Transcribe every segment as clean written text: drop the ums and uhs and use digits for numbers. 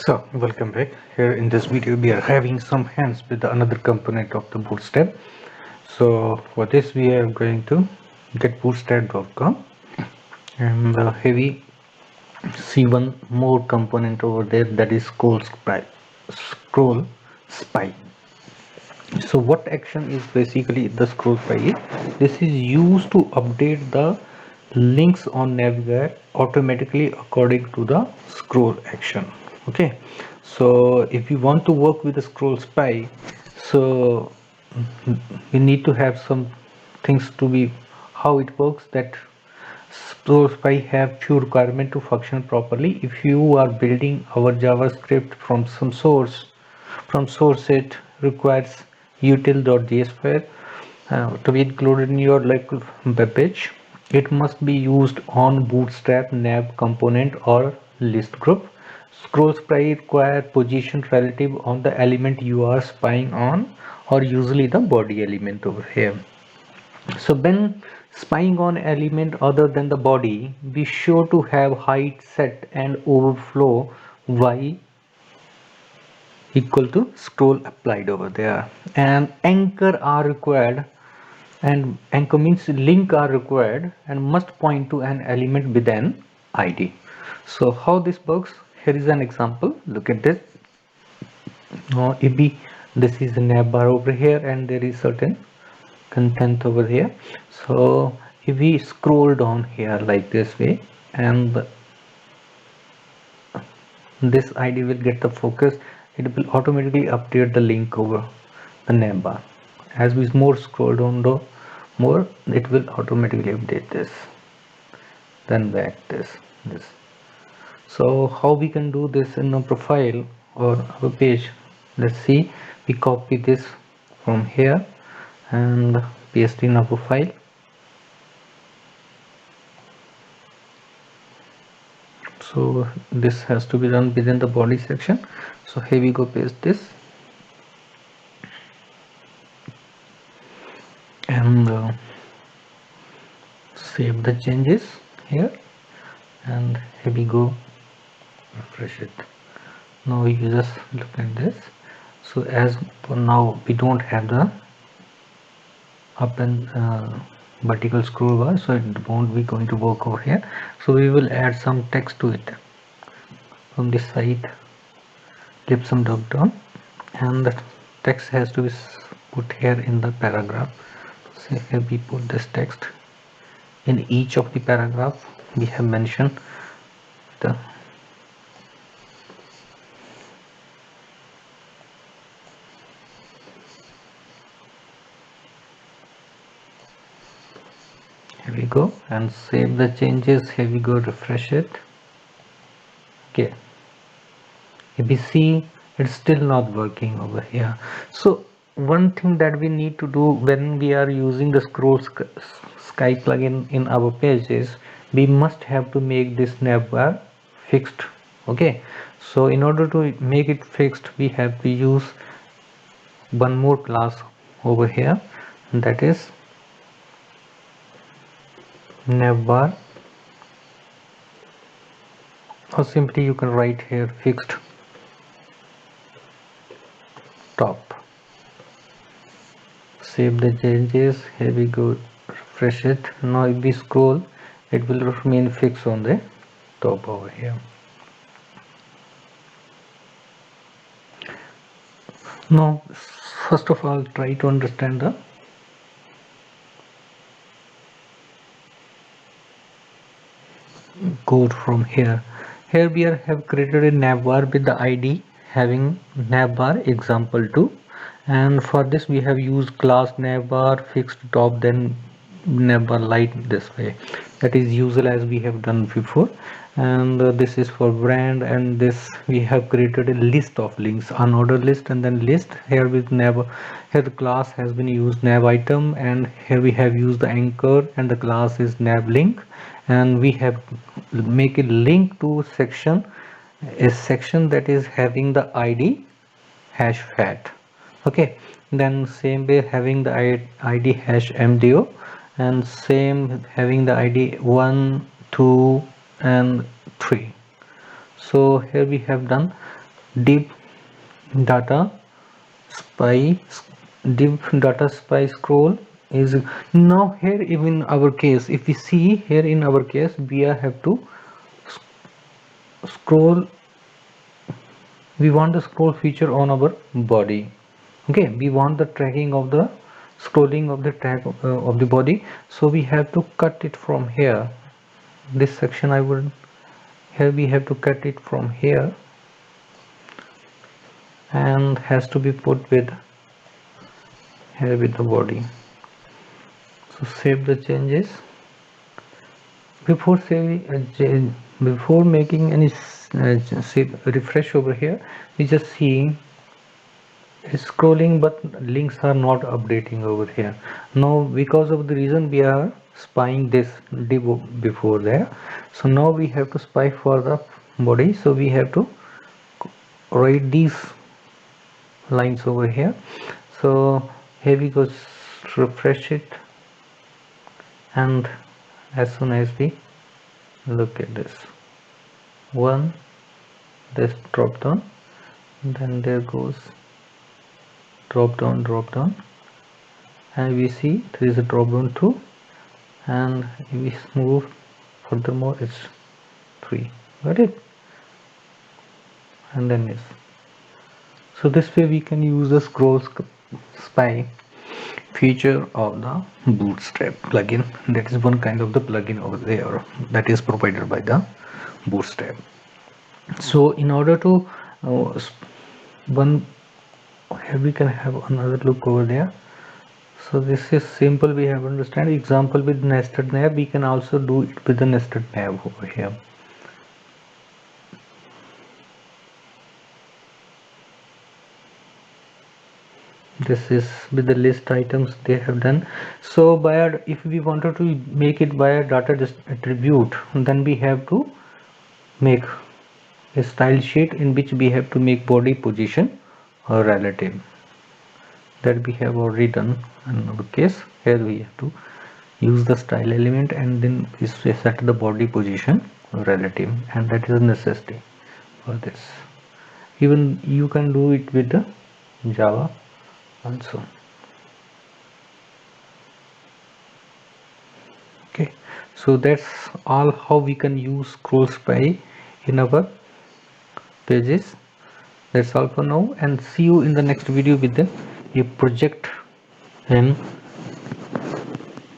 So, welcome back. Here in this video, we are having some hands with another component of the Bootstrap. So, for this, we are going to get bootstrap.com and heavy see one more component over there, that is scroll spy. So, what action is basically the scroll spy is? This is used to update the links on Navigator automatically according to the scroll action. Okay, so if you want to work with the scroll spy, so we need to have some things to be how it works. That scroll spy have few requirement to function properly. If you are building our JavaScript from some source, it requires util.js file to be included in your web page. It must be used on bootstrap nav component or list group. Scroll spy require position relative on the element you are spying on, or usually the body element over here. So when spying on element other than the body, be sure to have height set and overflow y equal to scroll applied over there, and anchor are required, and anchor means link are required and must point to an element with an id. So how this works, here is an example. Look at this. Now if we, this is a navbar over here and there is certain content over here. So if we scroll down here like this way, and this id will get the focus, it will automatically update the link over the navbar. As we more scroll down, the more it will automatically update this, then back this. So how we can do this in a profile or a page? Let's see. We copy this from here and paste in a profile. So this has to be done within the body section. So here we go, paste this, and save the changes here, and here we go, refresh it. Now you just look at this. So as for now we don't have the up and vertical scroll bar, so it won't be going to work over here. So we will add some text to it from this side. Clip some drop down, and the text has to be put here in the paragraph. So here we put this text in each of the paragraph. We have mentioned the here we go, and save the changes. Here we go, refresh it. Okay, if we see, it's still not working over here. So one thing that we need to do when we are using the sky plugin in our page is we must have to make this navbar fixed. Okay, so in order to make it fixed, we have to use one more class over here, that is navbar, or simply you can write here fixed top. Save the changes. Here we go, refresh it. Now if we scroll, it will remain fixed on the top over here. Now first of all, try to understand the code from here. Here we have created a navbar with the id having navbar example2, and for this we have used class navbar fixed top, then navbar light, this way. That is usual as we have done before. And this is for brand, and this we have created a list of links, unordered list and then list. Here with nav, here the class has been used nav item, and here we have used the anchor, and the class is nav link, and we have make a link to section, a section that is having the id hash fat. Okay, then same way having the id hash mdo, and same having the id 1 2 and 3. So here we have done div data spy div data spy scroll is now here. Even our case, if we see here in our case, we have to scroll. We want the scroll feature on our body. Okay, we want the tracking of the scrolling of the track of the body, so we have to cut it from here. This section I would, here we have to cut it from here and has to be put with here with the body. So save the changes. Before saving before making any save, refresh over here, we just see scrolling, but links are not updating over here now because of the reason we are spying this div before there. So now we have to spy for the body, so we have to write these lines over here. So here we go, refresh it, and as soon as we look at this one, this drop down, then there goes drop down, and we see there is a drop down 2, and if we move furthermore it's 3. Got it? And then yes. So this way we can use the scroll spy feature of the Bootstrap plugin. That is one kind of the plugin over there that is provided by the Bootstrap. So in order to one, here we can have another look over there. So this is simple, we have understand example with nested nav. We can also do it with the nested nav over here. This is with the list items they have done. So by if we wanted to make it by a data attribute, then we have to make a style sheet in which we have to make body position or relative. That we have already done in our case. Here we have to use the style element and then we set the body position relative, and that is a necessity for this. Even you can do it with the Java also. Okay, so that's all how we can use scroll spy in our pages. That's all for now, and see you in the next video with a project in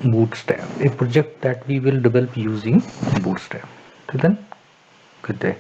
Bootstrap, a project that we will develop using Bootstrap. Till then, good day.